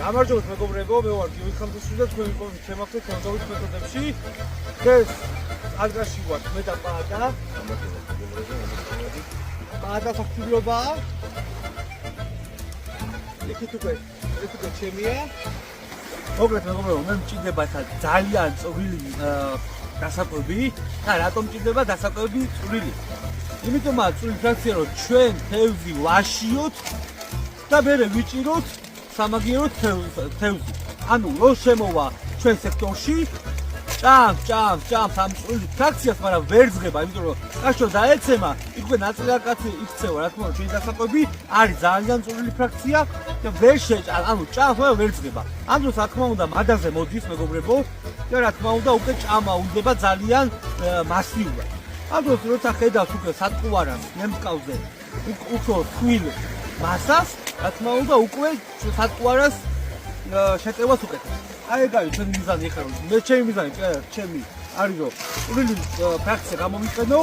გამარჯობათ მეგობრებო, მე ვარ გიორგი ხამძიშვილი და თქვენ ვიყავით თემაქვთ თემდავის მეთოდებში. დღეს ადგილში ვართ მე და პაატა. პაატა საფრთხილობაა. ეხეთ უკვე ჩემია. მოგეთ მეგობრებო, მე მჭირდება ძალიან წვრილი დასაკვები და რატომ მჭირდება დასაკვები წვრილი? იმიტომაა წვრილი ფრაქცია, რომ ჩვენ თევზი ვაშიოთ და მერე ვიჭიროთ სამაგიეროდ თევზი. ანუ რო შემოვა ჩვენ სექტორში, ჭამს ამ წვრილი ფრაქციას, მაგრამ ვერ ძღება, იმიტომ რომ კაშო დაეცემა, იქ ნაწილაკაცი იქცევა, რა თქმა უნდა, ჩვენი დასაკვები არის ძალიან წვრილი ფრაქცია და ვერ შეჭამს, ანუ ჭამს, მაგრამ ვერ ძღება. ამ დროს რა თქმა უნდა მადაზე მოდის მეგობრებო და რა თქმა უნდა უკვე ჭამა უნდა ძალიან მასიურად. ამ დროს როცა ხედავს უკვე სატყუარას ნემსკავზე უფრო თბილ მასას, რა თქმა უნდა უკვე სატყუარას შეტევას უკეთებს. აი ეგ არის ჩვენი მიზანი ახლა, მე ჩემი მიზანი, ჩემი არის რომ წვრილი ფრაქცია გამომიყენო.